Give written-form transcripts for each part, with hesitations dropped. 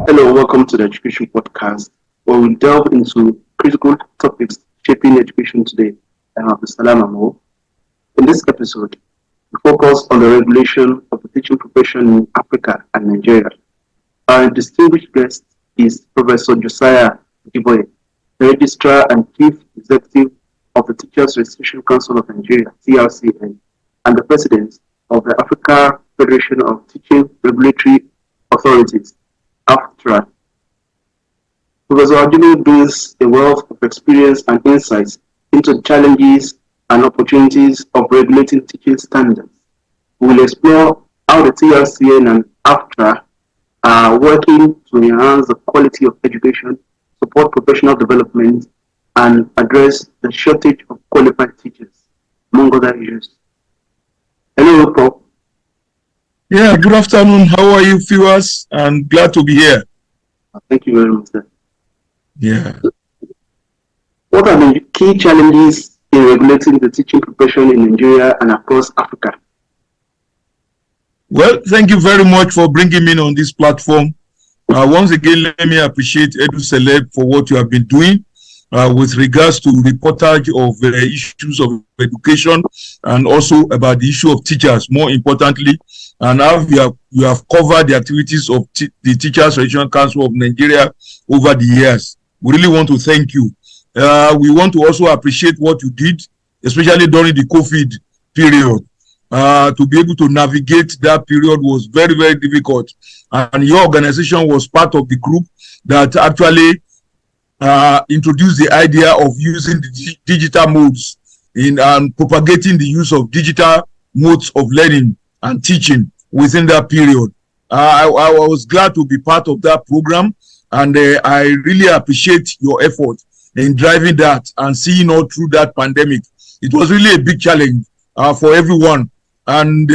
Hello, welcome to the Education Podcast, where we delve into critical topics shaping education today. I'm Abdulsalam Amo. In this episode, we focus on the regulation of the teaching profession in Africa and Nigeria. Our distinguished guest is Professor Josiah Ajiboye, the Registrar and Chief Executive of the Teachers Registration Council of Nigeria, TRCN, and the President of the Africa Federation of Teaching Regulatory Authorities, AFTRA. Professor Ajiboye brings a wealth of experience and insights into the challenges and opportunities of regulating teaching standards. We will explore how the TRCN and AFTRA are working to enhance the quality of education, support professional development, and address the shortage of qualified teachers, among other issues. Hello, Prof. Yeah, good afternoon. How are you, viewers? I'm glad to be here. Thank you very much, sir. Yeah. What are the key challenges in regulating the teaching profession in Nigeria and across Africa? Well, thank you very much for bringing me on this platform. Once again, let me appreciate EduCeleb for what you have been doing with regards to reportage of issues of education and also about the issue of teachers, more importantly, and how you have covered the activities of the Teachers Registration Council of Nigeria over the years. We really want to thank you. We want to also appreciate what you did, especially during the COVID period. To be able to navigate that period was very, very difficult. And your organization was part of the group that actually introduced the idea of using the digital modes in propagating the use of digital modes of learning and teaching within that period. I was glad to be part of that program, and I really appreciate your effort in driving that and seeing all through that pandemic. It was really a big challenge for everyone. And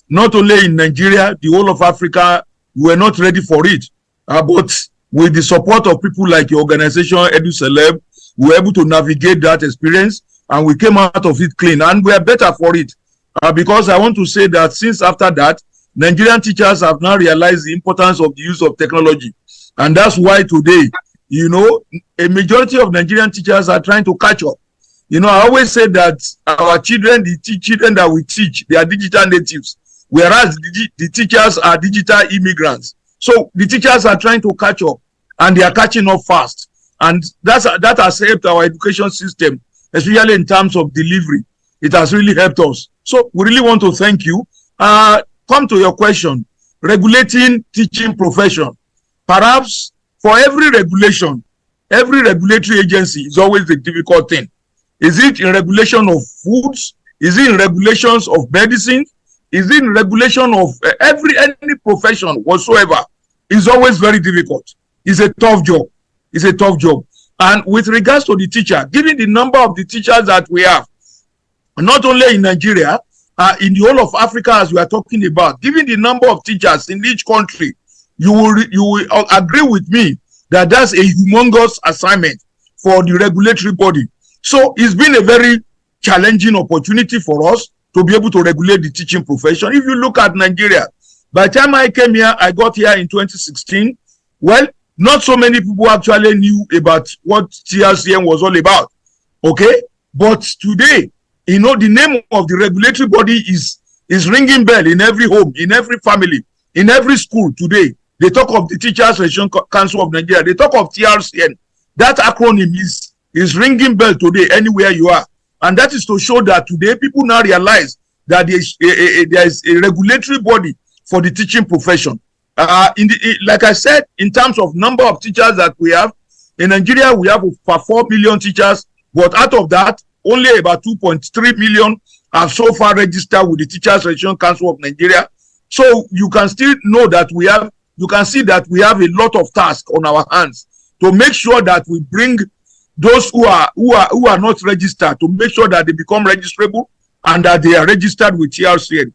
not only in Nigeria, the whole of Africa were not ready for it. But with the support of people like your organization, EduCeleb, we were able to navigate that experience, and we came out of it clean, and we are better for it. Because I want to say that since after that, Nigerian teachers have now realized the importance of the use of technology. And that's why today, a majority of Nigerian teachers are trying to catch up. I always say that our children, the children that we teach, they are digital natives, whereas the teachers are digital immigrants. So the teachers are trying to catch up, and they are catching up fast. And that has helped our education system, especially in terms of delivery. It has really helped us. So we really want to thank you. Come to your question, regulating teaching profession. Perhaps for every regulation, every regulatory agency is always a difficult thing. Is it in regulation of foods? Is it in regulations of medicine? Is it in regulation of any profession whatsoever? It's always very difficult. It's a tough job. It's a tough job. And with regards to the teacher, given the number of the teachers that we have, not only in Nigeria, in the whole of Africa, as we are talking about, given the number of teachers in each country, you will agree with me that that's a humongous assignment for the regulatory body. So it's been a very challenging opportunity for us to be able to regulate the teaching profession. If you look at Nigeria, by the time I came here, I got here in 2016. Well, not so many people actually knew about what TRCN was all about. Okay? But today, the name of the regulatory body is ringing bell in every home, in every family, in every school today. They talk of the Teachers Registration Council of Nigeria. They talk of TRCN. That acronym is ringing bell today anywhere you are. And that is to show that today people now realize that there is a regulatory body for the teaching profession. Like I said, in terms of number of teachers that we have, in Nigeria we have over 4 million teachers, but out of that, only about 2.3 million have so far registered with the Teachers Registration Council of Nigeria. So you can still know that you can see that we have a lot of tasks on our hands to make sure that we bring those who are not registered, to make sure that they become registrable and that they are registered with TRCN.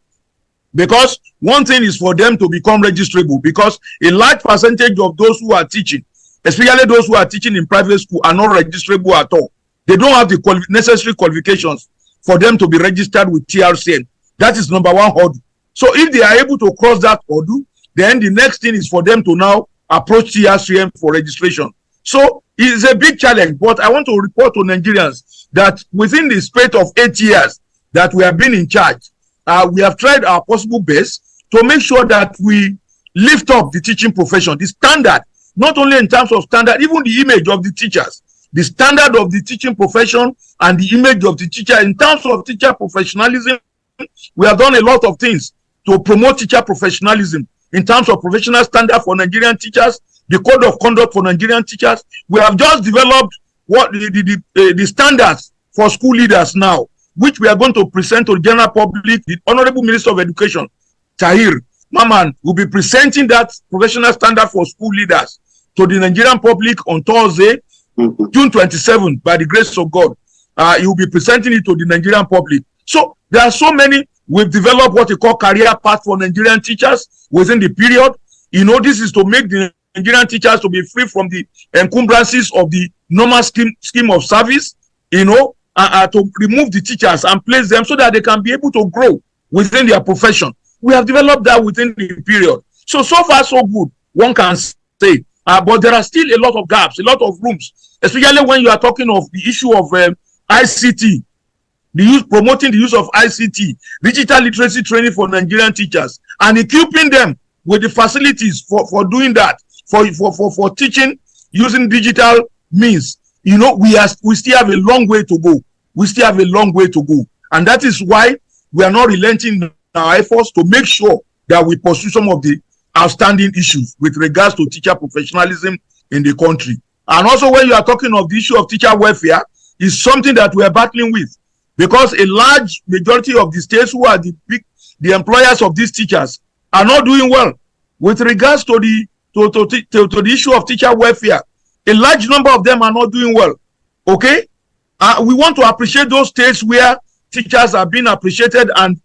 Because one thing is for them to become registrable, because a large percentage of those who are teaching, especially those who are teaching in private school, are not registrable at all. They don't have the necessary qualifications for them to be registered with TRCN. That is number one hurdle. So if they are able to cross that hurdle, then the next thing is for them to now approach TRCN for registration. So it's a big challenge, but I want to report to Nigerians that within the space of 8 years that we have been in charge, we have tried our possible best to make sure that we lift up the teaching profession, the standard, not only in terms of standard, even the image of the teachers, the standard of the teaching profession and the image of the teacher. In terms of teacher professionalism, we have done a lot of things to promote teacher professionalism. In terms of professional standard for Nigerian teachers, the code of conduct for Nigerian teachers, we have just developed what the standards for school leaders now, which we are going to present to the general public. The Honorable Minister of Education, Tahir Maman, will be presenting that professional standard for school leaders to the Nigerian public on Thursday, June 27th, by the grace of God. He will be presenting it to the Nigerian public. So there are so many. We've developed what we call career path for Nigerian teachers within the period. You know, this is to make the Nigerian teachers to be free from the encumbrances of the normal scheme of service, you know, to remove the teachers and place them so that they can be able to grow within their profession. We have developed that within the period. So far, so good, one can say. But there are still a lot of gaps, a lot of rooms, especially when you are talking of the issue of ICT, promoting the use of ICT, digital literacy training for Nigerian teachers, and equipping them with the facilities for doing that, for teaching using digital means. You know, we still have a long way to go. We still have a long way to go. And that is why we are not relenting in our efforts to make sure that we pursue some of the outstanding issues with regards to teacher professionalism in the country. And also, when you are talking of the issue of teacher welfare, is something that we are battling with, because a large majority of the states who are the employers of these teachers are not doing well with regards to the issue of teacher welfare. A large number of them are not doing well. Okay, we want to appreciate those states where teachers are being appreciated and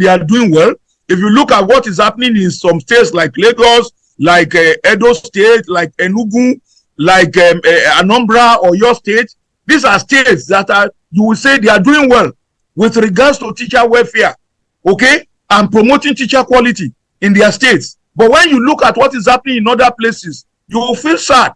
they are doing well. If you look at what is happening in some states like Lagos, like Edo State, like Enugu, like Anambra or your state, these are states that are, you will say, they are doing well with regards to teacher welfare, okay, and promoting teacher quality in their states. But when you look at what is happening in other places, you will feel sad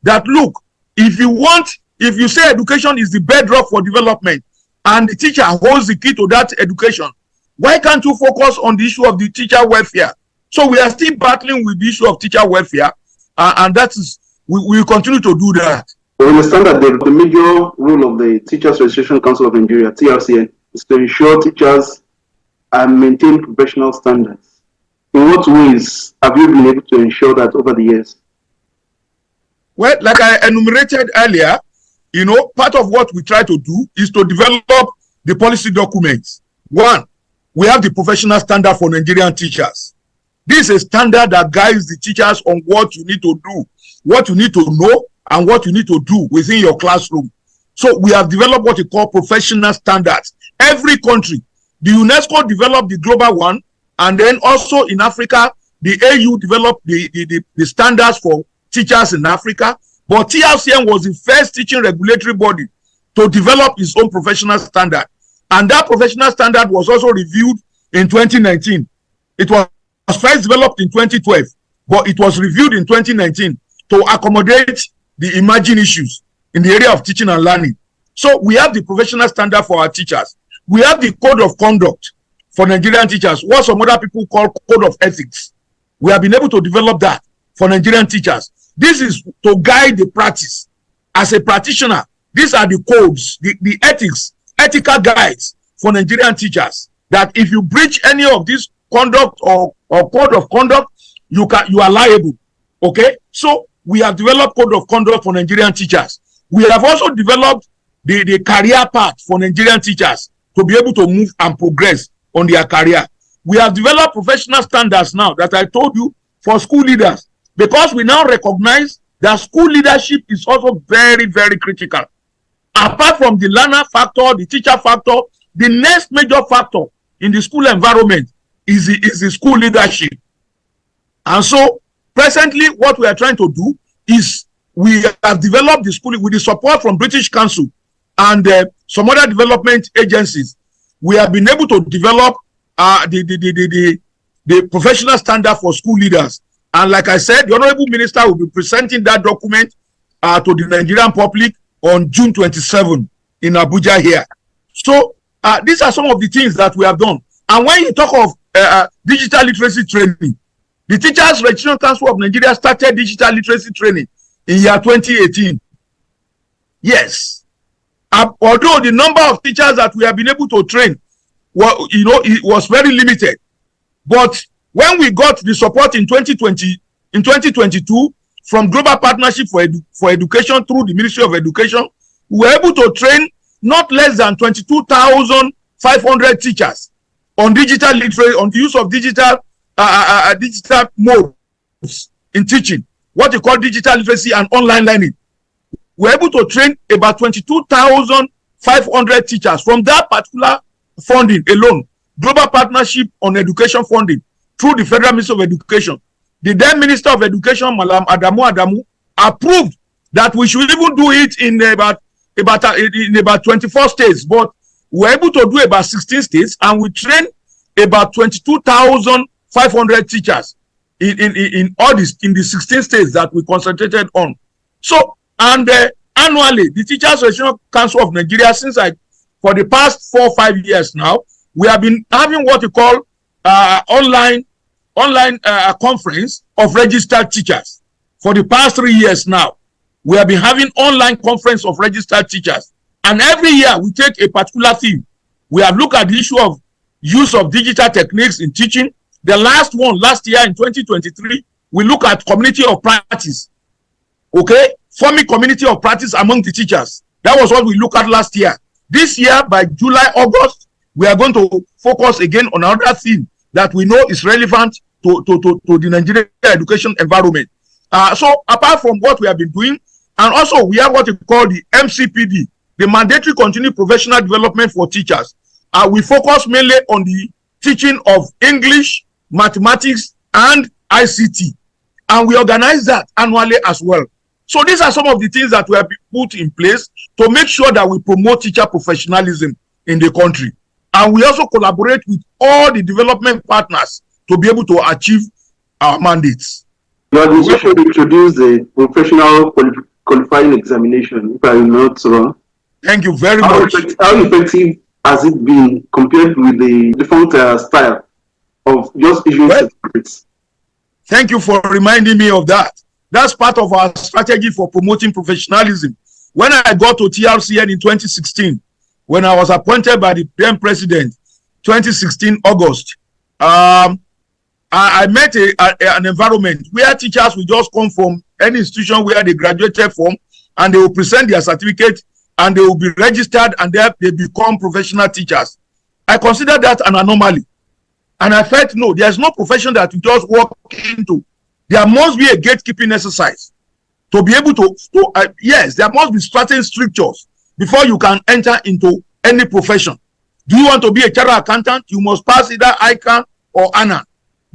that, look, if you say education is the bedrock for development and the teacher holds the key to that education, why can't you focus on the issue of the teacher welfare? So we are still battling with the issue of teacher welfare, and that is, we will continue to do that. We understand that the major role of the Teachers Registration Council of Nigeria, TRCN, is to ensure teachers maintain professional standards. In what ways have you been able to ensure that over the years? Well, like I enumerated earlier, you know, part of what we try to do is to develop the policy documents. One, we have the professional standard for Nigerian teachers. This is a standard that guides the teachers on what you need to do, what you need to know, and what you need to do within your classroom. So we have developed what we call professional standards. Every country, the UNESCO developed the global one, and then also in Africa, the AU developed the standards for teachers in Africa. But TRCN was the first teaching regulatory body to develop its own professional standard. And that professional standard was also reviewed in 2019. It was first developed in 2012, but it was reviewed in 2019 to accommodate the emerging issues in the area of teaching and learning. So we have the professional standard for our teachers. We have the code of conduct for Nigerian teachers, what some other people call code of ethics. We have been able to develop that for Nigerian teachers. This is to guide the practice. As a practitioner, these are the codes, the ethical guides for Nigerian teachers, that if you breach any of this conduct or code of conduct, you are liable. Okay, so we have developed code of conduct for Nigerian teachers. We have also developed the career path for Nigerian teachers to be able to move and progress on their career. We have developed professional standards now that I told you for school leaders, because we now recognize that school leadership is also very, very critical. Apart from the learner factor, the teacher factor, the next major factor in the school environment is the school leadership. And so presently what we are trying to do is we have developed the school with the support from British Council and some other development agencies. We have been able to develop the professional standard for school leaders. And like I said, the Honorable Minister will be presenting that document to the Nigerian public on June 27 in Abuja here. So these are some of the things that we have done. And when you talk of digital literacy training, the Teachers Registration Council of Nigeria started digital literacy training in year 2018. Yes. Although the number of teachers that we have been able to train, well, it was very limited. But when we got the support in 2022 from Global Partnership for Education through the Ministry of Education, we were able to train not less than 22,500 teachers on digital literacy, on the use of digital modes in teaching, what you call digital literacy and online learning. We're able to train about 22,500 teachers from that particular funding alone, Global Partnership on Education funding through the Federal Ministry of Education. The then Minister of Education, Malam Adamu, approved that we should even do it in about 24 states, but we're able to do about 16 states, and we train about 22,500 teachers in all this in the 16 states that we concentrated on. So, and annually, the Teachers Registration Council of Nigeria, for the past 4 or 5 years now, we have been having what we call online conference of registered teachers. For the past 3 years now, we have been having online conference of registered teachers. And every year we take a particular theme. We have looked at the issue of use of digital techniques in teaching. The last year in 2023, we look at community of practice. Okay? Forming community of practice among the teachers. That was what we looked at last year. This year, by July, August, we are going to focus again on another theme that we know is relevant to the Nigerian education environment. So apart from what we have been doing, and also we have what we call the MCPD, the Mandatory Continuing Professional Development for Teachers. We focus mainly on the teaching of English, mathematics, and ICT. And we organize that annually as well. So these are some of the things that we have put in place to make sure that we promote teacher professionalism in the country. And we also collaborate with all the development partners to be able to achieve our mandates. The administration introduced the professional qualifying examination, if I'm not wrong. Thank you very much. How effective has it been compared with the default style of just issuing certificates? Thank you for reminding me of that. That's part of our strategy for promoting professionalism. When I got to TRCN in 2016, when I was appointed by the then president, 2016 August, I met an environment where teachers will just come from any institution where they graduated from, and they will present their certificate, and they will be registered, and they become professional teachers. I consider that an anomaly. And I felt, no, there's no profession that you just walk into. There must be a gatekeeping exercise to be able to yes, there must be certain strictures before you can enter into any profession. Do you want to be a chartered accountant? You must pass either ICANN or ANA.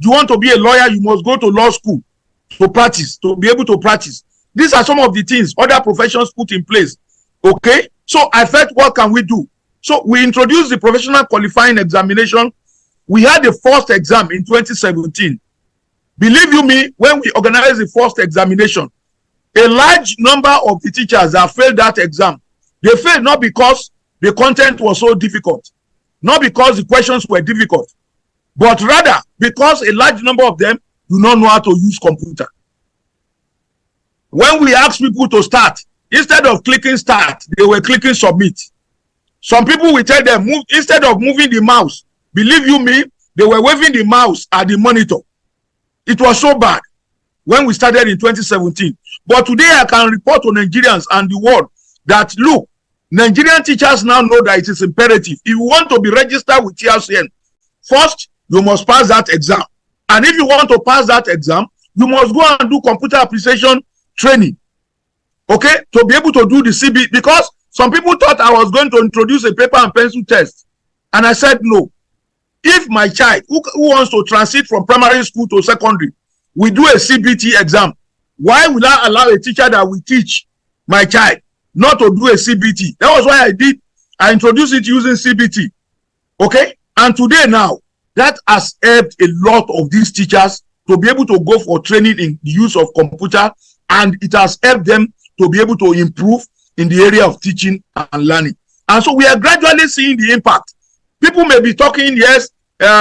Do you want to be a lawyer? You must go to law school to practice, to be able to practice. These are some of the things other professions put in place. Okay? So I felt, what can we do? So we introduced the professional qualifying examination. We had the first exam in 2017. Believe you me, when we organized the first examination, a large number of the teachers that failed that exam, they failed not because the content was so difficult, not because the questions were difficult, but rather because a large number of them do not know how to use computer. When we asked people to start, instead of clicking start, they were clicking submit. Some people will tell them, instead of moving the mouse, believe you me, they were waving the mouse at the monitor. It was so bad when we started in 2017. But today I can report to Nigerians and the world that, look, Nigerian teachers now know that it is imperative. If you want to be registered with TRCN, first, you must pass that exam. And if you want to pass that exam, you must go and do computer appreciation training. Okay? To be able to do the CB, because some people thought I was going to introduce a paper and pencil test. And I said, no. If my child who wants to transit from primary school to secondary, we do a CBT exam, why will I allow a teacher that will teach my child not to do a CBT? That was why I introduced it using CBT. Okay? And today now, that has helped a lot of these teachers to be able to go for training in the use of computer, and it has helped them to be able to improve in the area of teaching and learning. And so we are gradually seeing the impact. People may be talking, yes,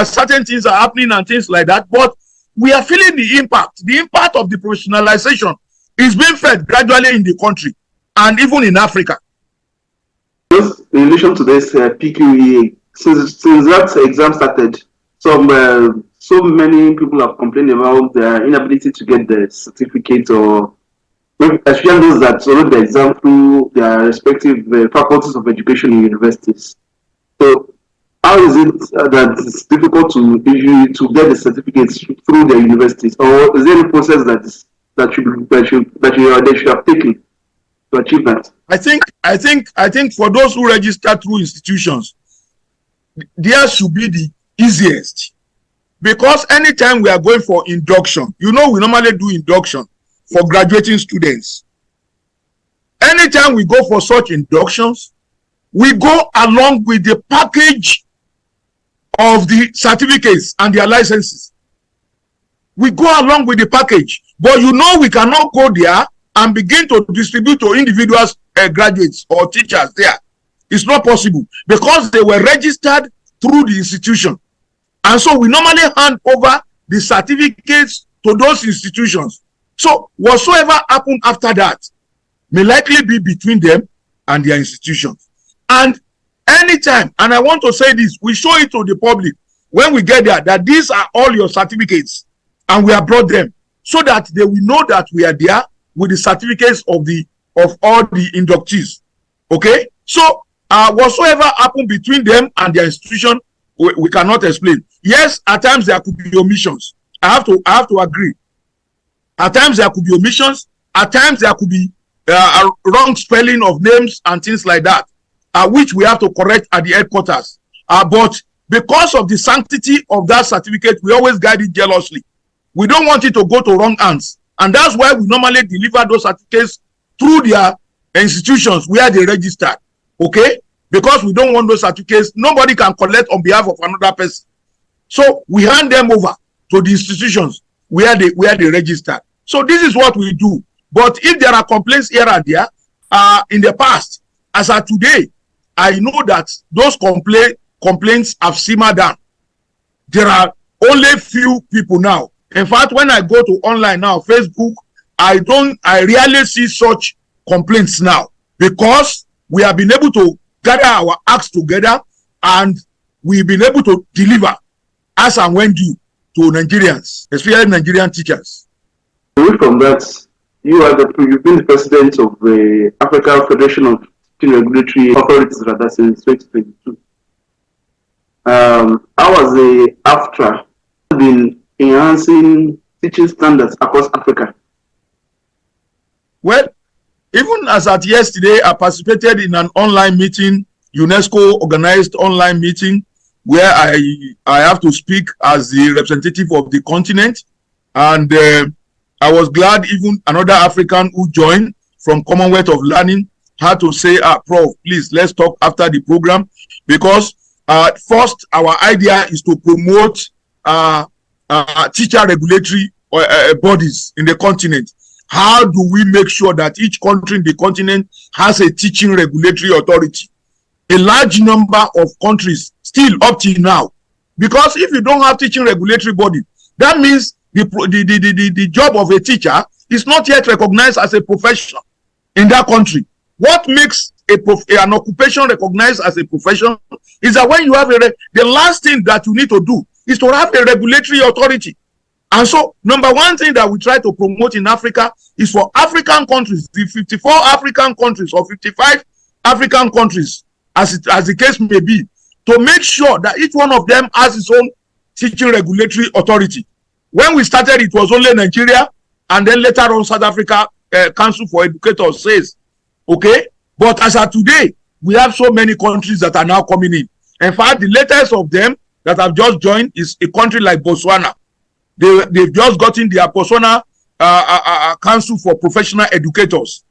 certain things are happening and things like that, but we are feeling the impact. The impact of the professionalization is being felt gradually in the country and even in Africa. Just in relation to this PQEA, since that exam started, so many people have complained about their inability to get the certificate, or especially those that wrote the exam through their respective faculties of education in universities. So how is it that it's difficult to get the certificates through the universities, or is there any process that they should have taken to achieve that? I think for those who register through institutions, theirs should be the easiest, because anytime we are going for induction, we normally do induction for graduating students. Anytime we go for such inductions, we go along with the package of the certificates and their licenses. We go along with the package, but we cannot go there and begin to distribute to individuals, graduates or teachers there. It's not possible, because they were registered through the institution. And so we normally hand over the certificates to those institutions. So whatsoever happened after that may likely be between them and their institutions. And anytime, and I want to say this, we show it to the public when we get there, that these are all your certificates, and we have brought them so that they will know that we are there with the certificates of all the inductees. Okay? So whatsoever happened between them and their institution, we cannot explain. Yes, at times there could be omissions. I have to agree. At times there could be omissions. At times there could be a wrong spelling of names and things like that, which we have to correct at the headquarters. But because of the sanctity of that certificate, we always guide it jealously. We don't want it to go to wrong hands. And that's why we normally deliver those certificates through their institutions where they registered. Okay? Because we don't want those certificates. Nobody can collect on behalf of another person. So we hand them over to the institutions where they registered. So this is what we do. But if there are complaints here and there, in the past, as of today, I know that those complaints have simmered down. There are only few people now. In fact, when I go to online now, Facebook, I rarely see such complaints now, because we have been able to gather our acts together, and we've been able to deliver as and when due to Nigerians, especially Nigerian teachers. Away from that, you've been the president of the African Federation of Teaching Regulatory Authorities since 2022. How has the AFTRA been enhancing teaching standards across Africa? Well, even as at yesterday, I participated in an online meeting, UNESCO organized online meeting, where I have to speak as the representative of the continent. And I was glad even another African who joined from Commonwealth of Learning had to say, Prof, please, let's talk after the program, because first, our idea is to promote teacher regulatory bodies in the continent. How do we make sure that each country in the continent has a teaching regulatory authority? A large number of countries still up till now, because if you don't have teaching regulatory body, that means the job of a teacher is not yet recognized as a profession in that country. What makes an occupation recognized as a profession is that when you have the last thing that you need to do is to have a regulatory authority. And so, number one thing that we try to promote in Africa is for African countries, the 54 African countries or 55 African countries, as the case may be, to make sure that each one of them has its own teaching regulatory authority. When we started, it was only Nigeria, and then later on South Africa Council for Educators says, okay, but as of today, we have so many countries that are now coming in. In fact, the latest of them that have just joined is a country like Botswana. They've just gotten their Botswana Council for Professional Educators.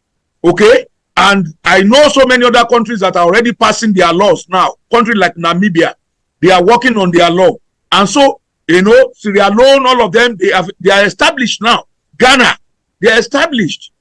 Okay? And I know so many other countries that are already passing their laws now. Countries like Namibia, they are working on their law. And so Sierra Leone, all of them, they are established now. Ghana, they are established.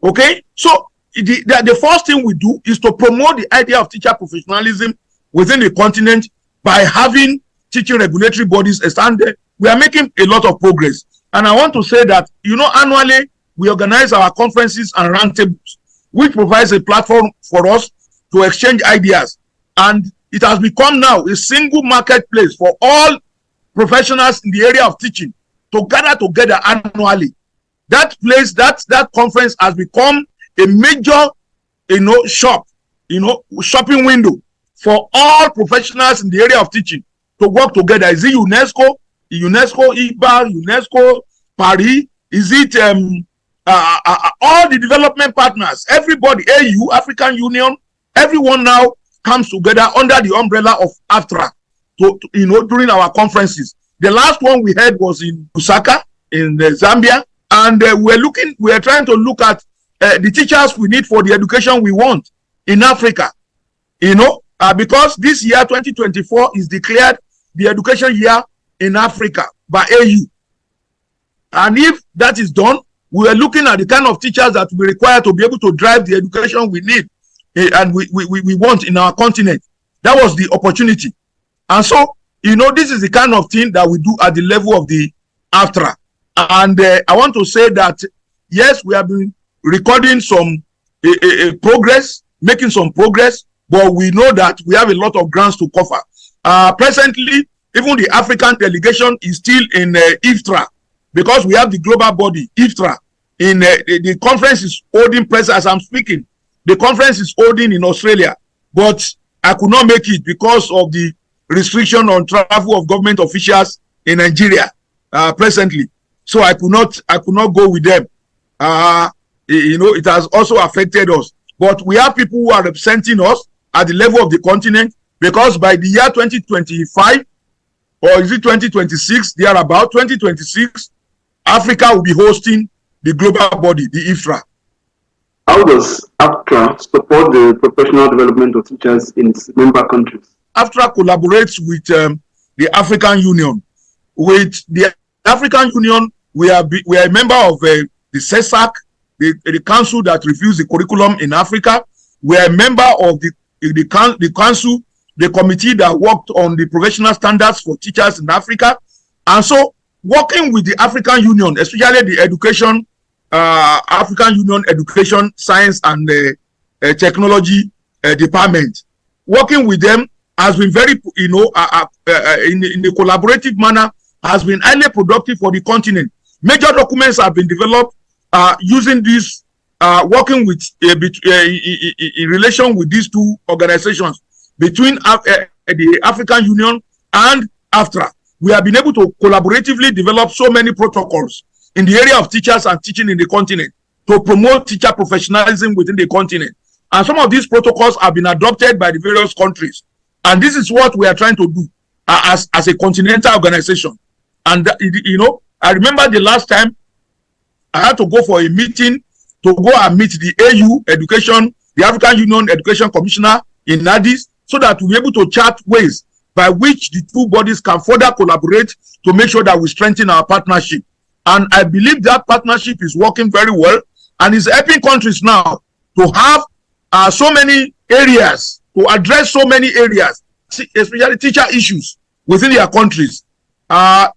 Okay, so the first thing we do is to promote the idea of teacher professionalism within the continent by having teaching regulatory bodies established. We are making a lot of progress. And I want to say that, annually we organize our conferences and roundtables, which provides a platform for us to exchange ideas. And it has become now a single marketplace for all professionals in the area of teaching to gather together annually. That place, that conference has become a major, shopping window for all professionals in the area of teaching to work together. Is it UNESCO, IBA, UNESCO, Paris? Is it all the development partners? Everybody, AU, African Union, everyone now comes together under the umbrella of AFTRA during our conferences. The last one we had was in Lusaka, in Zambia. And we are trying to look at the teachers we need for the education we want in Africa, because this year 2024 is declared the education year in Africa by AU. And if that is done, we are looking at the kind of teachers that we require to be able to drive the education we need and we want in our continent. That was the opportunity. And so, this is the kind of thing that we do at the level of the AFTRA. And I want to say that, yes, we have been recording some progress, making some progress, but we know that we have a lot of grounds to cover. Presently, even the African delegation is still in AFTRA, because we have the global body, AFTRA. The conference is holding present as I'm speaking. The conference is holding in Australia, but I could not make it because of the restriction on travel of government officials in Nigeria presently. So I could not go with them. It has also affected us. But we have people who are representing us at the level of the continent, because by the year 2025, or is it 2026, thereabout, 2026, Africa will be hosting the global body, the AFTRA. How does AFTRA support the professional development of teachers in its member countries? AFTRA collaborates with the African Union. With the African Union, we are a member of the CESAC, the council that reviews the curriculum in Africa. We are a member of the council, the committee that worked on the professional standards for teachers in Africa. And so, working with the African Union, especially the African Union Education, Science and Technology Department, working with them has been very, in a collaborative manner, has been highly productive for the continent. Major documents have been developed using this, working with, in relation with these two organizations, between the African Union and AFTRA. We have been able to collaboratively develop so many protocols in the area of teachers and teaching in the continent to promote teacher professionalism within the continent. And some of these protocols have been adopted by the various countries. And this is what we are trying to do as a continental organization. And, I remember the last time I had to go for a meeting to go and meet the AU Education, the African Union Education Commissioner in Addis, so that we'll be able to chart ways by which the two bodies can further collaborate to make sure that we strengthen our partnership. And I believe that partnership is working very well and is helping countries now to have so many areas, to address so many areas, especially teacher issues within their countries.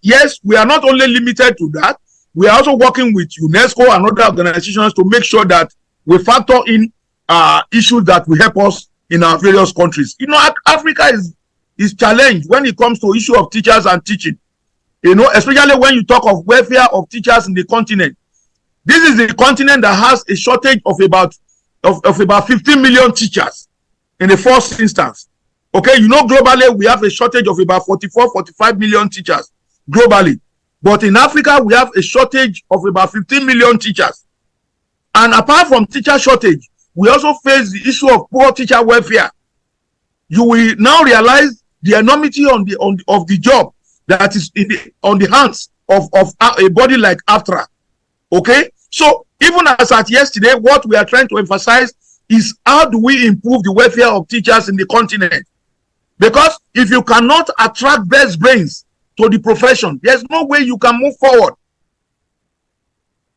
Yes, we are not only limited to that, we are also working with UNESCO and other organizations to make sure that we factor in issues that will help us in our various countries. Africa is challenged when it comes to issue of teachers and teaching. Especially when you talk of welfare of teachers in the continent. This is the continent that has a shortage of about 15 million teachers in the first instance. Okay, globally we have a shortage of about 45 million teachers globally. But in Africa, we have a shortage of about 15 million teachers. And apart from teacher shortage, we also face the issue of poor teacher welfare. You will now realize the enormity of the job that is on the hands of a body like AFTRA. Okay? So, even as at yesterday, what we are trying to emphasize is how do we improve the welfare of teachers in the continent? Because if you cannot attract best brains to the profession, there's no way you can move forward.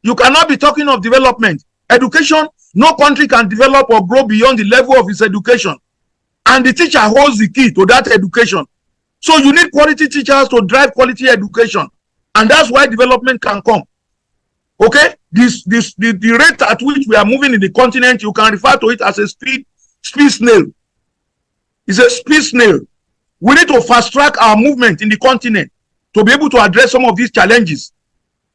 You cannot be talking of development. Education, no country can develop or grow beyond the level of its education. And the teacher holds the key to that education. So you need quality teachers to drive quality education. And that's why development can come. Okay? The rate at which we are moving in the continent, you can refer to it as a speed snail. It's a speed snail. We need to fast track our movement in the continent to be able to address some of these challenges,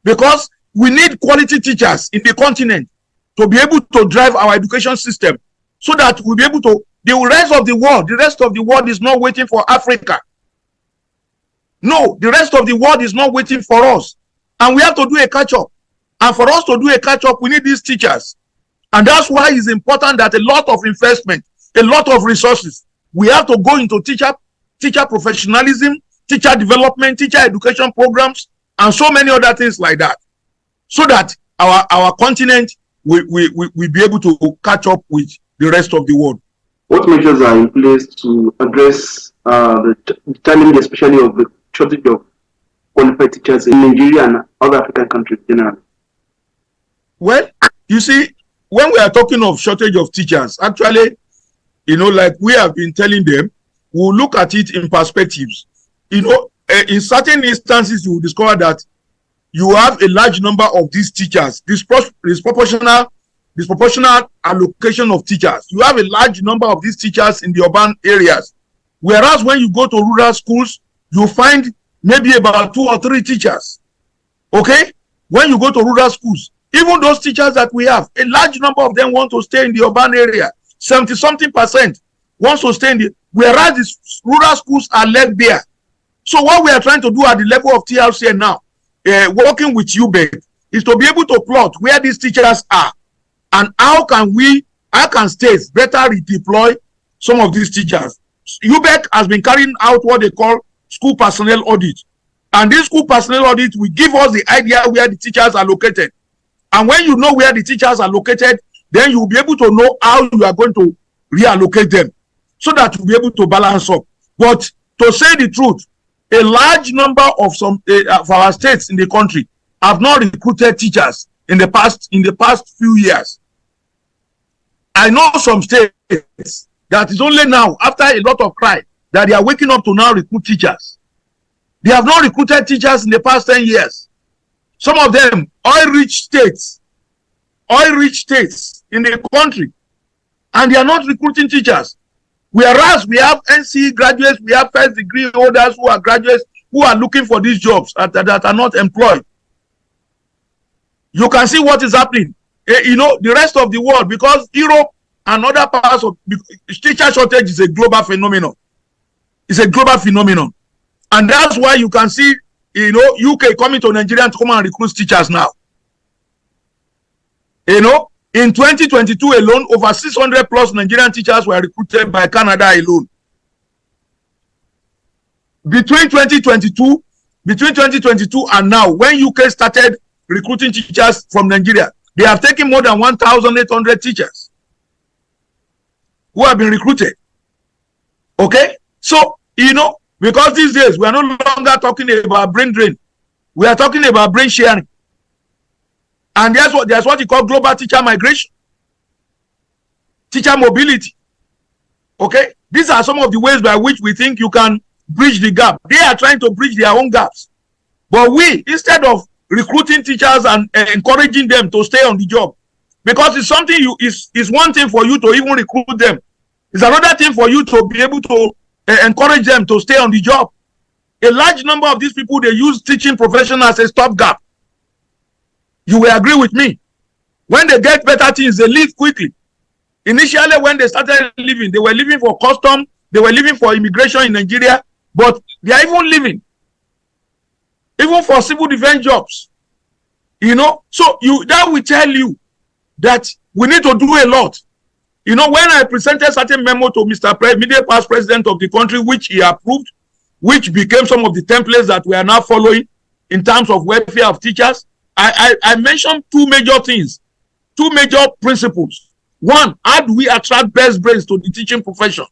because we need quality teachers in the continent to be able to drive our education system, so that we'll be able to, the rest of the world is not waiting for Africa. No, the rest of the world is not waiting for us. And we have to do a catch-up. And for us to do a catch-up, we need these teachers. And that's why it's important that a lot of investment, a lot of resources, we have to go into teacher professionalism, teacher development, teacher education programs, and so many other things like that, so that our continent will be able to catch up with the rest of the world. What measures are in place to address the challenge, especially of the shortage of qualified teachers in Nigeria and other African countries generally? Well, you see, when we are talking of shortage of teachers, actually, like we have been telling them, we'll look at it in perspectives. In certain instances, you will discover that you have a large number of these teachers, disproportional allocation of teachers. You have a large number of these teachers in the urban areas. Whereas when you go to rural schools, you find maybe about 2 or 3 teachers. Okay? When you go to rural schools, even those teachers that we have, a large number of them want to stay in the urban area. 70-something% wants to stay in the, whereas the rural schools are left there. So what we are trying to do at the level of TRCN now, working with UBEC, is to be able to plot where these teachers are and how can states better redeploy some of these teachers. UBEC has been carrying out what they call school personnel audit. And this school personnel audit will give us the idea where the teachers are located. And when you know where the teachers are located, then you will be able to know how you are going to reallocate them, so that you'll be able to balance up. But to say the truth, a large number of our states in the country have not recruited teachers in the past few years. I know some states that is only now, after a lot of cry, that they are waking up to now recruit teachers. They have not recruited teachers in the past 10 years. Some of them, oil-rich states in the country, and they are not recruiting teachers. Whereas we have NCE graduates, we have first degree holders who are graduates who are looking for these jobs that are not employed. You can see what is happening. The rest of the world, because Europe and other parts of teacher shortage is a global phenomenon. It's a global phenomenon. And that's why you can see, UK coming to Nigeria to come and recruit teachers now. In 2022 alone, over 600 plus Nigerian teachers were recruited by Canada alone. Between 2022 and now, when UK started recruiting teachers from Nigeria, they have taken more than 1,800 teachers who have been recruited. Okay? So, because these days we are no longer talking about brain drain, we are talking about brain sharing. And that's what you call global teacher migration, teacher mobility. Okay? These are some of the ways by which we think you can bridge the gap. They are trying to bridge their own gaps. But we, instead of recruiting teachers and encouraging them to stay on the job, because it's something it's one thing for you to even recruit them. It's another thing for you to be able to encourage them to stay on the job. A large number of these people, they use teaching profession as a stopgap. You will agree with me. When they get better things, they leave quickly. Initially, when they started leaving, they were leaving for custom, they were leaving for immigration in Nigeria, but they are even leaving, even for civil defense jobs. So that will tell you that we need to do a lot. When I presented certain memo to Mr. Immediate past president of the country, which he approved, which became some of the templates that we are now following in terms of welfare of teachers, I mentioned 2 major things, 2 major principles. 1, how do we attract best brains to the teaching profession?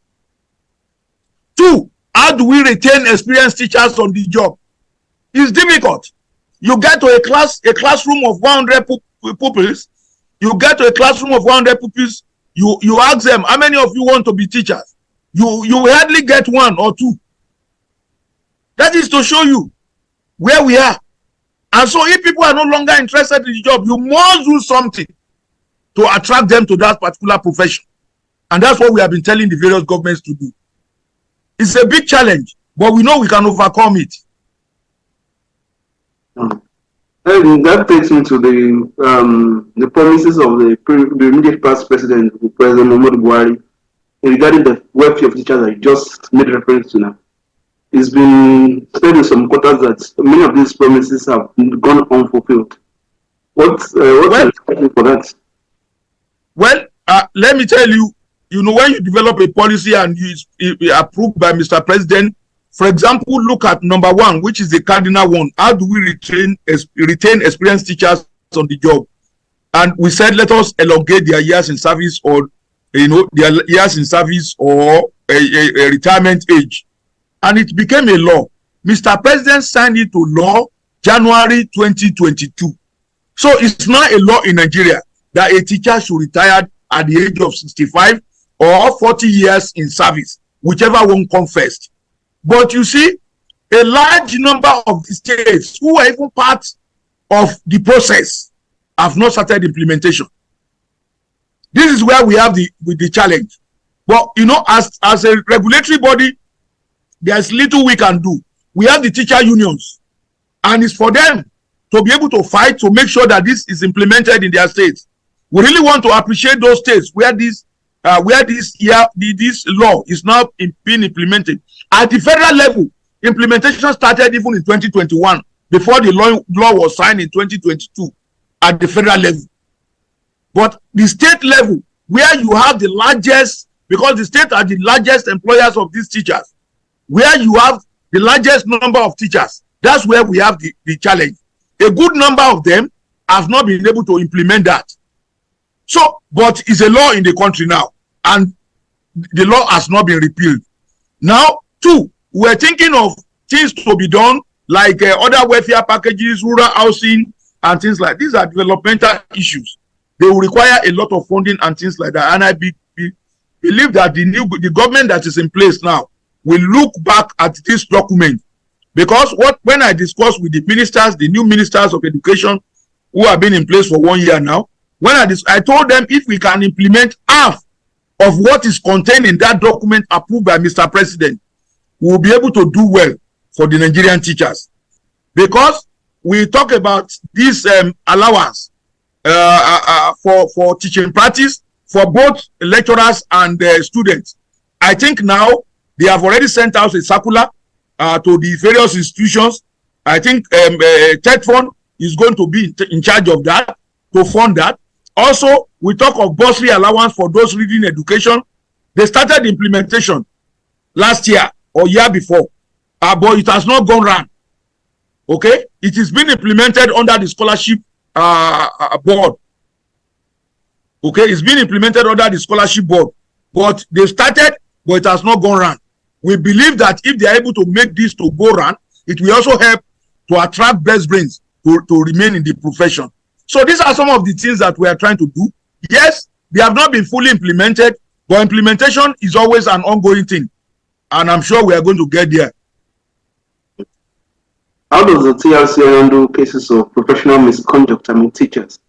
2, how do we retain experienced teachers on the job? It's difficult. You get to a classroom of 100 pupils. You get to a classroom of 100 pupils. You ask them, how many of you want to be teachers? You hardly get one or two. That is to show you where we are. And so if people are no longer interested in the job, you must do something to attract them to that particular profession. And that's what we have been telling the various governments to do. It's a big challenge, but we know we can overcome it. And that takes me to the promises of the immediate past President Muhammadu Buhari regarding the welfare of teachers I just made reference to now. It's been said in some quarters that many of these promises have gone unfulfilled. What's your expectation for that? Well, let me tell you, when you develop a policy and it's approved by Mr. President, for example, look at number one, which is the cardinal one. How do we retain experienced teachers on the job? And we said, let us elongate their years in service, or their years in service, or a retirement age. And it became a law. Mr. President signed it to law January 2022. So it's not a law in Nigeria that a teacher should retire at the age of 65 or 40 years in service, whichever one comes first. But you see, a large number of the states who are even part of the process have not started implementation. This is where we have the challenge. But as a regulatory body, there's little we can do. We have the teacher unions, and it's for them to be able to fight to make sure that this is implemented in their states. We really want to appreciate those states where this law is now being implemented. At the federal level, implementation started even in 2021, before the law was signed in 2022 at the federal level. But the state level, where you have the largest, because the state are the largest employers of these teachers, where you have the largest number of teachers, that's where we have the challenge. A good number of them have not been able to implement that. So, but it's a law in the country now, and the law has not been repealed. Now, two, we're thinking of things to be done, like other welfare packages, rural housing, and things like these are developmental issues. They will require a lot of funding and things like that. And I believe that the government that is in place now will look back at this document, because when I discussed with the ministers, the new ministers of education who have been in place for 1 year now, I told them if we can implement half of what is contained in that document approved by Mr. President, we will be able to do well for the Nigerian teachers. Because we talk about this allowance for teaching practice for both lecturers and students. I think now they have already sent out a circular to the various institutions. I think Tech Fund is going to be in charge of that, to fund that. Also, we talk of bursary allowance for those reading education. They started the implementation last year or year before, but it has not gone round. Okay, it is being implemented under the scholarship board. Okay, it's been implemented under the scholarship board, but they started, but it has not gone round. We believe that if they are able to make this to go round, it will also help to attract best brains to remain in the profession. So these are some of the things that we are trying to do. Yes, they have not been fully implemented, but implementation is always an ongoing thing. And I'm sure we are going to get there. How does the TRCN handle cases of professional misconduct among teachers?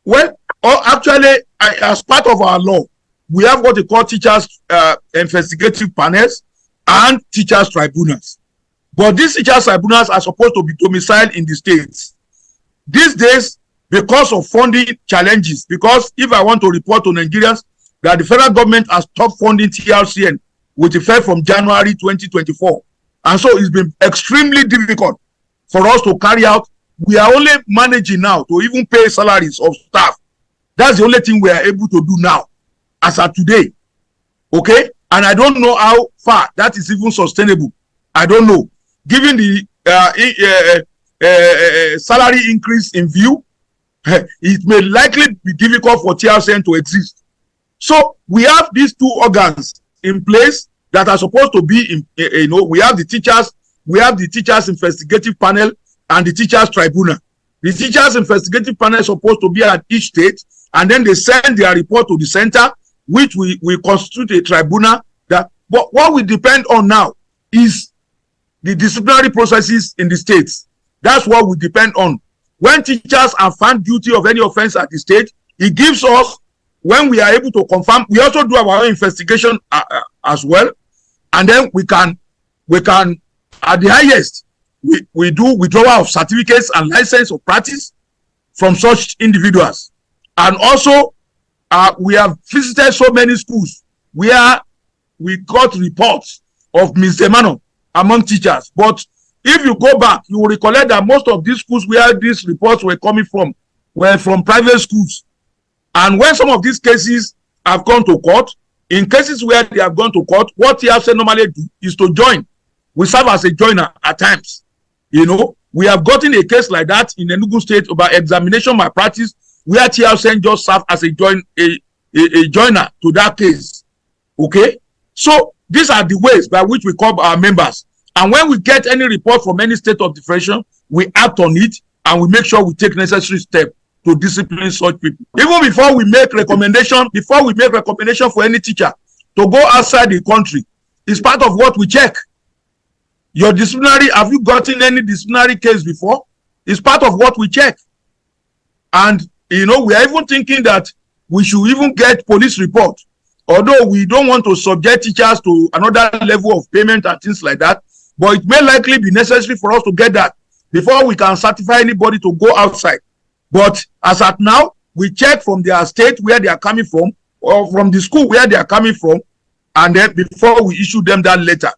Well, actually, as part of our law, we have what we call teachers investigative panels and teachers tribunals. But these teachers tribunals are supposed to be domiciled in the states. These days, because of funding challenges, because if I want to report to Nigerians that the federal government has stopped funding TRCN with effect from January 2024, and so it's been extremely difficult for us to carry out. We are only managing now to even pay salaries of staff. That's the only thing we are able to do now, as of today. Okay? And I don't know how far that is even sustainable. I don't know. Given the salary increase in view, it may likely be difficult for TRCN to exist. So we have these two organs in place that are supposed to be, we have the teachers, we have the teachers investigative panel and the teachers tribunal. The teachers investigative panel is supposed to be at each state, and then they send their report to the center, which we constitute a tribunal. But what we depend on now is the disciplinary processes in the states. That's what we depend on. When teachers are found guilty of any offense at the state, it gives us, when we are able to confirm, we also do our own investigation as well, and then we can at the highest, we do withdrawal of certificates and license of practice from such individuals. And also, we have visited so many schools where we got reports of misdemeanor among teachers. But if you go back, you will recollect that most of these schools where these reports were coming from were from private schools. And when some of these cases have gone to court, in cases where they have gone to court, what TRCN normally do is to join. We serve as a joiner at times. You know, we have gotten a case like that in Enugu State about examination malpractice, where TRCN just served as a joiner to that case. Okay? So these are the ways by which we call our members. And when we get any report from any state of the federation, we act on it and we make sure we take necessary steps to discipline such people. Even before we make recommendation for any teacher to go outside the country, it's part of what we check. Your disciplinary, have you gotten any disciplinary case before? It's part of what we check. And, you know, we are even thinking that we should even get police report. Although we don't want to subject teachers to another level of payment and things like that, but it may likely be necessary for us to get that before we can certify anybody to go outside. But as at now, we check from their state where they are coming from, or from the school where they are coming from, and then before we issue them that letter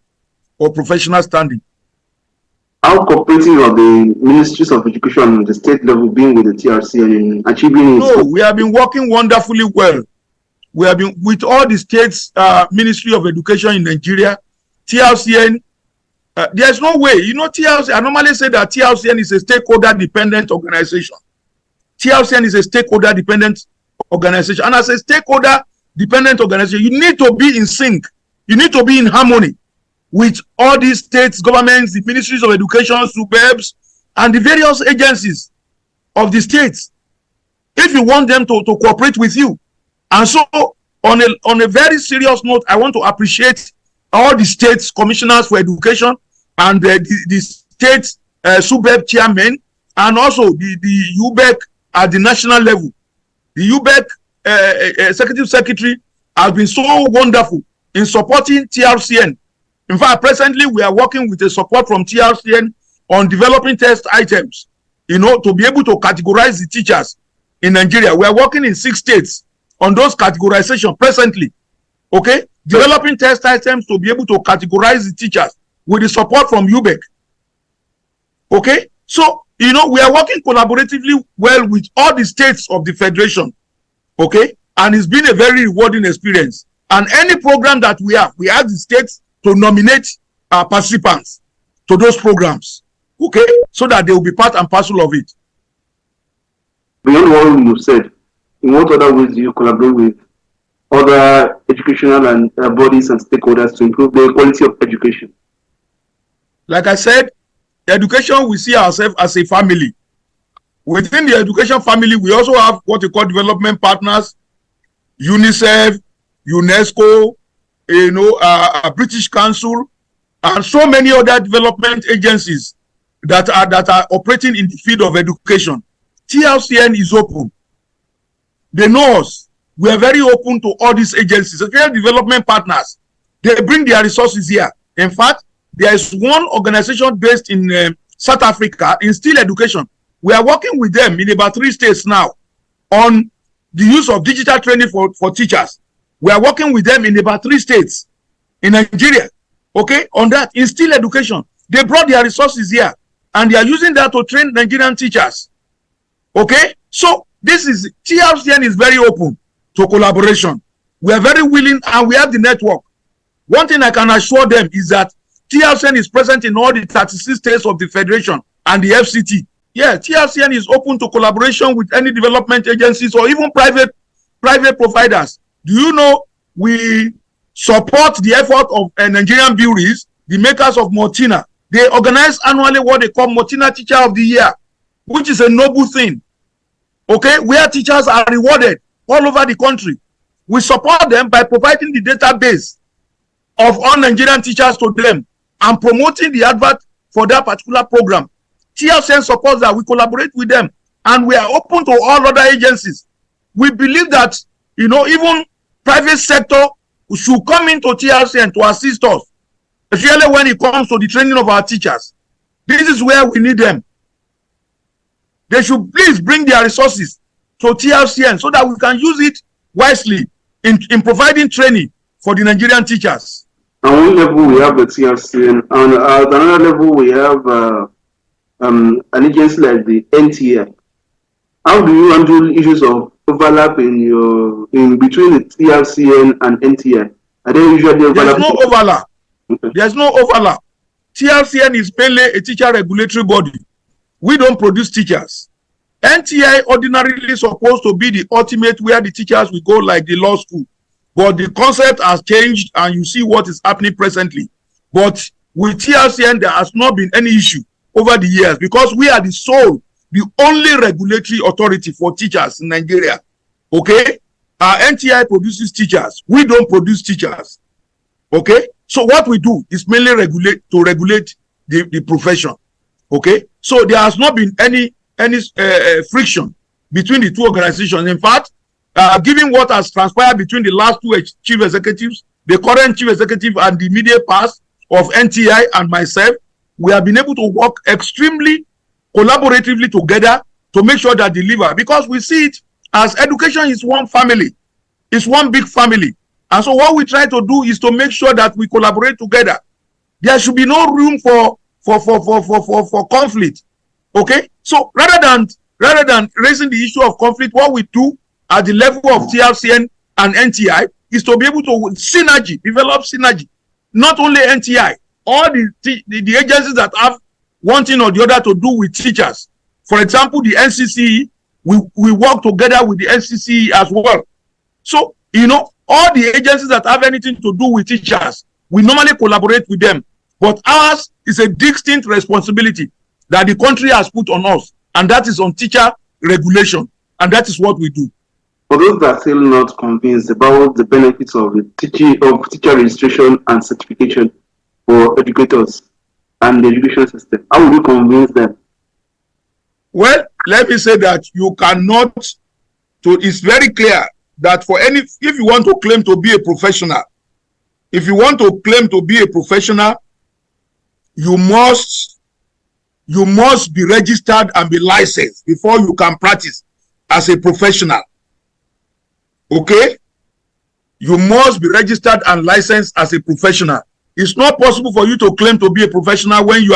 or professional standing. How cooperating of the ministries of education on the state level being with the TRCN in achieving? No, we have been working wonderfully well. We have been with all the states Ministry of Education in Nigeria, TRCN. There's no way, you know, TRCN, I normally say that TRCN is a stakeholder dependent organization. TRCN is a stakeholder dependent organization. And as a stakeholder dependent organization, you need to be in sync. You need to be in harmony with all these states, governments, the ministries of education, SUBEBs, and the various agencies of the states, if you want them to cooperate with you. And so, on a very serious note, I want to appreciate all the states commissioners for education and the state SUBEB chairmen, and also the UBEC at the national level. The UBEC executive secretary has been so wonderful in supporting TRCN. In fact, presently we are working with the support from TRCN on developing test items, you know, to be able to categorize the teachers in Nigeria. We are working in 6 states on those categorization presently. Okay, developing test items to be able to categorize the teachers with the support from UBEC. Okay, so you know we are working collaboratively well with all the states of the federation. Okay, and it's been a very rewarding experience. And any program that we have, we ask the states to nominate participants to those programs. Okay, so that they will be part and parcel of it. Beyond what you said, in what other ways do you collaborate with other educational and bodies and stakeholders to improve the quality of education? Like I said, education, we see ourselves as a family. Within the education family, we also have what we call development partners, UNICEF, UNESCO, you know, British Council, and so many other development agencies that are operating in the field of education. TRCN is open. They know us. We are very open to all these agencies. Especially development partners. They bring their resources here. In fact, there is one organization based in South Africa in still education. We are working with them in about 3 states now on the use of digital training for teachers. We are working with them in about 3 states in Nigeria. Okay, on that, in still education. They brought their resources here and they are using that to train Nigerian teachers. Okay, so this is, TRCN is very open to collaboration. We are very willing and we have the network. One thing I can assure them is that TRCN is present in all the 36 states of the Federation and the FCT. Yeah, TRCN is open to collaboration with any development agencies or even private providers. Do you know we support the effort of Nigerian breweries, the makers of Maltina, They organize annually what they call Motina Teacher of the Year, which is a noble thing. Okay, where teachers are rewarded all over the country. We support them by providing the database of all Nigerian teachers to them and promoting the advert for that particular program. TRCN supports that. We collaborate with them, and we are open to all other agencies. We believe that, you know, even private sector should come into TRCN to assist us, especially when it comes to the training of our teachers. This is where we need them. They should please bring their resources to TRCN so that we can use it wisely in providing training for the Nigerian teachers. On one level, we have the TRCN, and at another level, we have an agency like the NTI. How do you handle issues of overlap in between the TRCN and NTI? Are there usually overlap? There's no overlap. Okay. There's no overlap. TRCN is mainly a teacher regulatory body. We don't produce teachers. NTI ordinarily supposed to be the ultimate where the teachers will go like the law school. But the concept has changed and you see what is happening presently. But with TRCN, there has not been any issue over the years because we are the only regulatory authority for teachers in Nigeria. Okay? Our NTI produces teachers. We don't produce teachers. Okay? So what we do is mainly regulate the profession. Okay? So there has not been any friction between the two organizations. In fact, given what has transpired between the last two chief executives, the current chief executive and the immediate past of NTI and myself, we have been able to work extremely collaboratively together to make sure that deliver, because we see it as education is one family, it's one big family. And so what we try to do is to make sure that we collaborate together. There should be no room for conflict. Okay? So rather than raising the issue of conflict, what we do at the level of TRCN and NTI is to be able to develop synergy. Not only NTI, all the agencies that have one thing or the other to do with teachers. For example, the NCCE, we work together with the NCCE as well. So, you know, all the agencies that have anything to do with teachers, we normally collaborate with them. But ours is a distinct responsibility that the country has put on us, and that is on teacher regulation, and that is what we do. For those that are still not convinced about the benefits of teacher registration and certification for educators and the education system, how will you convince them? Well, let me say that you cannot. It's very clear that if you want to claim to be a professional, you must be registered and be licensed before you can practice as a professional. Okay? You must be registered and licensed as a professional. It's not possible for you to claim to be a professional when you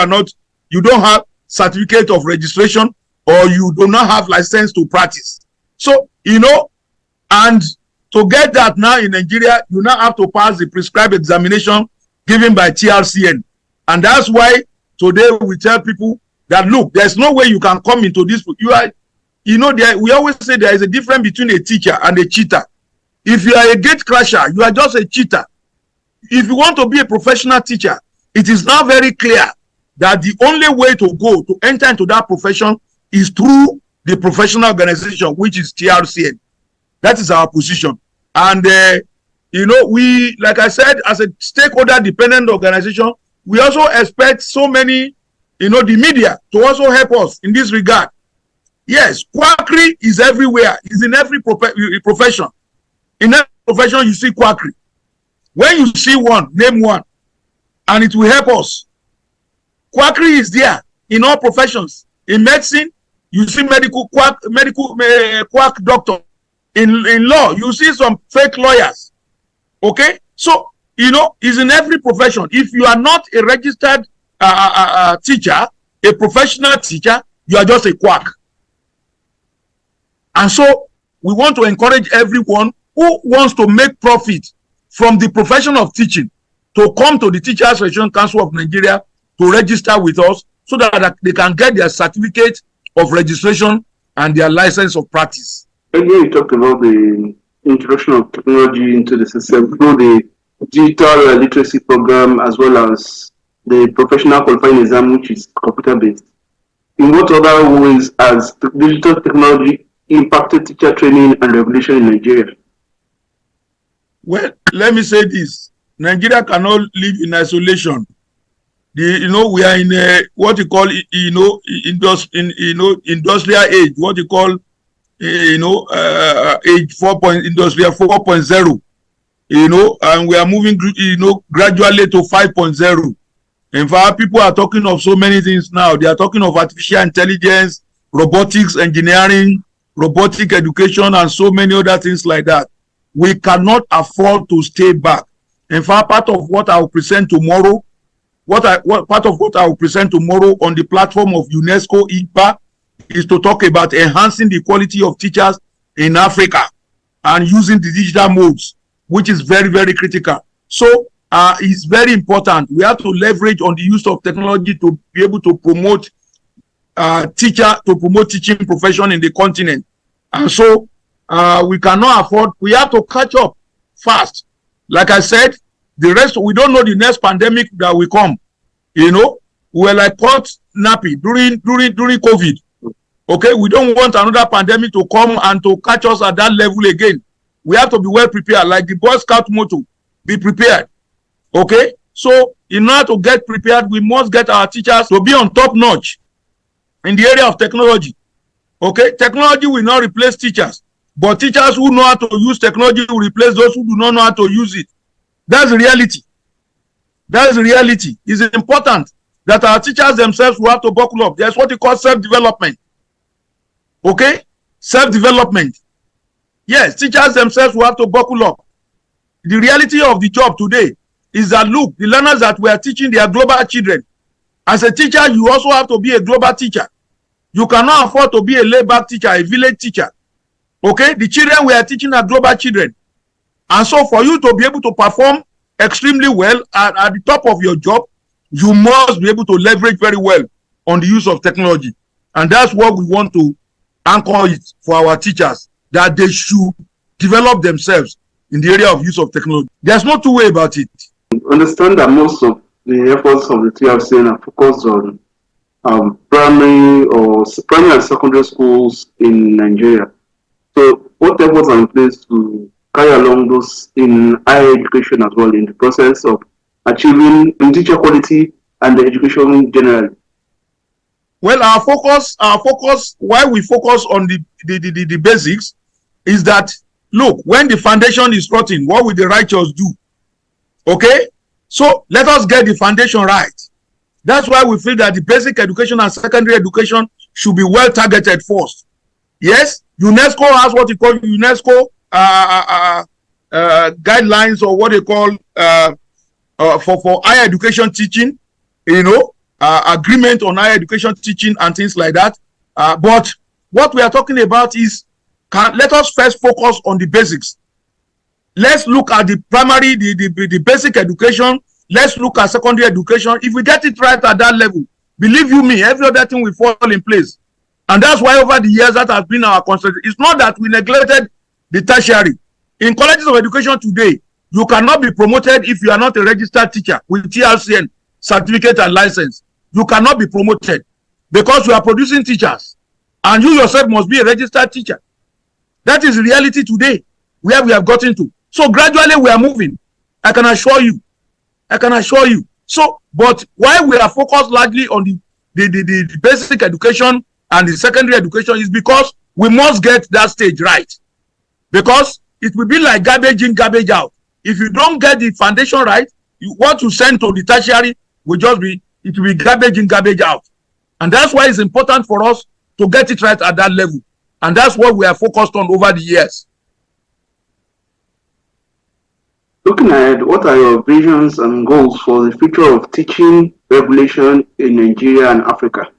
don't have certificate of registration or you do not have license to practice. So, you know, and to get that now in Nigeria, you now have to pass the prescribed examination given by TRCN. And that's why today we tell people that, look, there's no way you can come into this. We always say there is a difference between a teacher and a cheater. If you are a gate crasher, you are just a cheater. If you want to be a professional teacher, it is now very clear that the only way to go to enter into that profession is through the professional organization, which is TRCN. That is our position. And, we, like I said, as a stakeholder dependent organization, we also expect so many, the media to also help us in this regard. Yes, quackery is everywhere. It's in every profession. In every profession, you see quackery. When you see one, name one, and it will help us. Quackery is there in all professions. In medicine, you see medical quack doctor. In law, you see some fake lawyers. Okay? So, it's in every profession. If you are not a registered teacher, a professional teacher, you are just a quack. And so, we want to encourage everyone who wants to make profit from the profession of teaching to come to the Teachers Registration Council of Nigeria to register with us so that they can get their certificate of registration and their license of practice. Earlier you talked about the introduction of technology into the system through the digital literacy program as well as the professional qualifying exam, which is computer-based. In what other ways has digital technology impacted teacher training and regulation in Nigeria? Well, let me say this. Nigeria cannot live in isolation. We are in a what you call industrial age, what you call age 4. Industrial 4.0. And we are moving gradually to 5.0. In fact, people are talking of so many things now. They are talking of artificial intelligence, robotics, engineering, robotic education, and so many other things like that. We cannot afford to stay back. In fact, part of what I will present tomorrow, on the platform of UNESCO IPA is to talk about enhancing the quality of teachers in Africa and using the digital modes, which is very, very critical. So it's very important. We have to leverage on the use of technology to be able to promote teaching profession in the continent. And so we cannot afford, we have to catch up fast. Like I said, the rest, we don't know the next pandemic that will come. We were like caught nappy during COVID. Okay, we don't want another pandemic to come and to catch us at that level again. We have to be well prepared, like the Boy Scout motto, be prepared. Okay, so in order to get prepared, we must get our teachers to be on top notch in the area of technology. Okay, technology will not replace teachers, but teachers who know how to use technology will replace those who do not know how to use it. That's the reality. That is the reality. It's important that our teachers themselves will have to buckle up. There's what you call self-development. Okay? Self-development. Yes, teachers themselves will have to buckle up. The reality of the job today is that, look, the learners that we are teaching, they are global children. As a teacher, you also have to be a global teacher. You cannot afford to be a laid-back teacher, a village teacher. Okay? The children we are teaching are global children. And so for you to be able to perform extremely well at the top of your job, you must be able to leverage very well on the use of technology. And that's what we want to anchor it for our teachers, that they should develop themselves in the area of use of technology. There's no two way about it. Understand that most of the efforts of the TRCN are focused on primary and secondary schools in Nigeria. So what efforts are in place to carry along those in higher education as well, in the process of achieving teacher quality and the education generally? Well, our focus, why we focus on the basics is that, look, when the foundation is rotten, what will the righteous do? Okay? So let us get the foundation right. That's why we feel that the basic education and secondary education should be well targeted first. Yes, UNESCO has what you call UNESCO guidelines, or what they call for higher education teaching, agreement on higher education teaching and things like that. But what we are talking about is, let us first focus on the basics. Let's look at the primary, the basic education. Let's look at secondary education. If we get it right at that level, believe you me, every other thing will fall in place. And that's why over the years that has been our concentration. It's not that we neglected the tertiary. In colleges of education today, you cannot be promoted if you are not a registered teacher with TRCN certificate and license. You cannot be promoted because you are producing teachers, and you yourself must be a registered teacher. That is reality today, where we have gotten to. So gradually we are moving. I can assure you. So, but why we are focused largely on the basic education and the secondary education is because we must get that stage right. Because it will be like garbage in, garbage out. If you don't get the foundation right, what you send to the tertiary will just be, it will be garbage in, garbage out. And that's why it's important for us to get it right at that level. And that's what we are focused on over the years. Looking ahead, what are your visions and goals for the future of teaching regulation in Nigeria and Africa?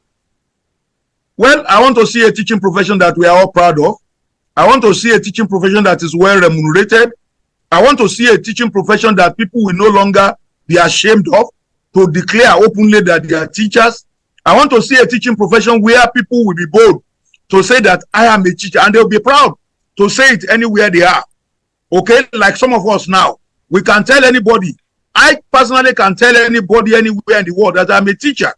Well, I want to see a teaching profession that we are all proud of. I want to see a teaching profession that is well remunerated. I want to see a teaching profession that people will no longer be ashamed of to declare openly that they are teachers. I want to see a teaching profession where people will be bold to say that I am a teacher, and they'll be proud to say it anywhere they are. Okay, like some of us now, we can tell anybody, I personally can tell anybody anywhere in the world that I'm a teacher.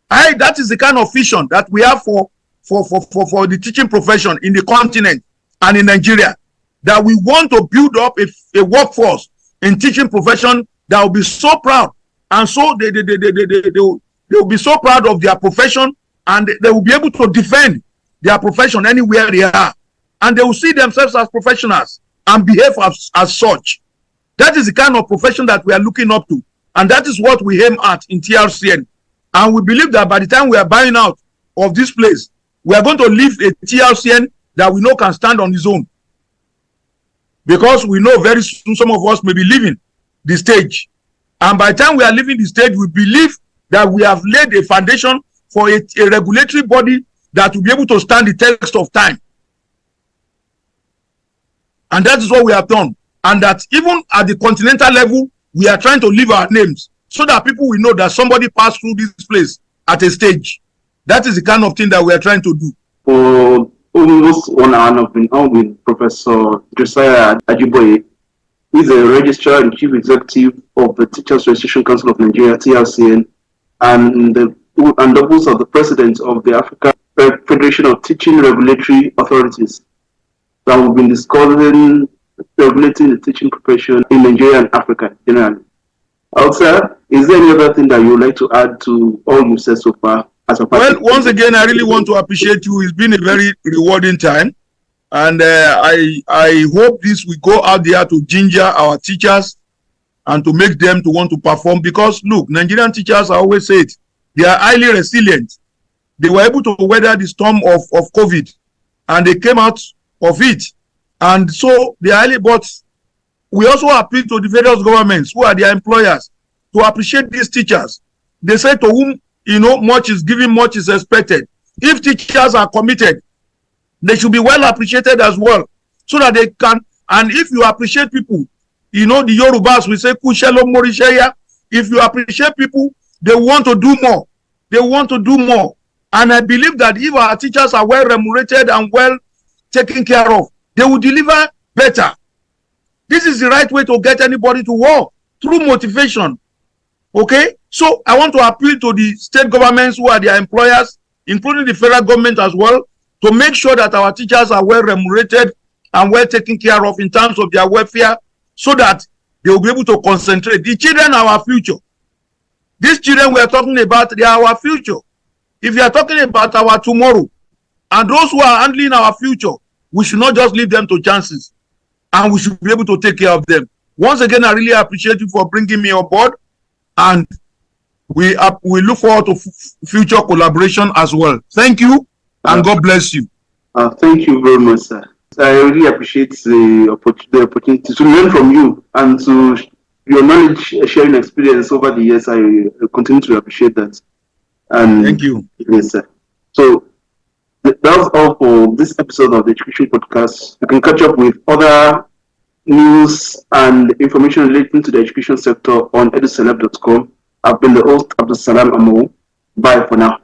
That is the kind of vision that we have for the teaching profession in the continent and in Nigeria, that we want to build up a workforce in teaching profession that will be so proud, and so they will be so proud of their profession, and they will be able to defend their profession anywhere they are, and they will see themselves as professionals and behave as such. That is the kind of profession that we are looking up to, and that is what we aim at in TRCN. And we believe that by the time we are buying out of this place, we are going to leave a TRCN that we know can stand on its own. Because we know very soon some of us may be leaving the stage. And by the time we are leaving the stage, we believe that we have laid a foundation for a regulatory body that will be able to stand the test of time. And that is what we have done. And that even at the continental level, we are trying to leave our names so that people will know that somebody passed through this place at a stage. That is the kind of thing that we are trying to do. For almost 1 hour, I've been on with Professor Josiah Ajiboye. He's a Registrar and Chief Executive of the Teachers Registration Council of Nigeria, TRCN, and also the President of the African Federation of Teaching Regulatory Authorities. So we've been discussing regulating the teaching profession in Nigeria and Africa generally. Also, is there any other thing that you would like to add to all you said so far? Well, once again, I really want to appreciate you. It's been a very rewarding time. And I hope this will go out there to ginger our teachers and to make them to want to perform. Because, look, Nigerian teachers, I always say it, they are highly resilient. They were able to weather the storm of COVID, and they came out of it. And so they are highly, but we also appeal to the various governments who are their employers to appreciate these teachers. They say to whom, much is given, much is expected. If teachers are committed, they should be well appreciated as well, so that they can. And if you appreciate people, the Yorubas, we say, Kushelo Morisheya. If you appreciate people, they want to do more. They want to do more. And I believe that if our teachers are well remunerated and well taken care of, they will deliver better. This is the right way to get anybody to work, through motivation. Okay? So I want to appeal to the state governments who are their employers, including the federal government as well, to make sure that our teachers are well remunerated and well taken care of in terms of their welfare, so that they will be able to concentrate. The children are our future. These children we are talking about, they are our future. If you are talking about our tomorrow, and those who are handling our future, we should not just leave them to chances, and we should be able to take care of them. Once again, I really appreciate you for bringing me on board, and we look forward to future collaboration as well. Thank you, and God bless you. Thank you very much, sir. I really appreciate the opportunity to learn from you and to your knowledge sharing experience over the years. I continue to appreciate that. And thank you. Yes, sir. So that was all for this episode of the Education Podcast. You can catch up with other news and information relating to the education sector on educeleb.com. I've been the host, Abdul Salam Amo. Bye for now.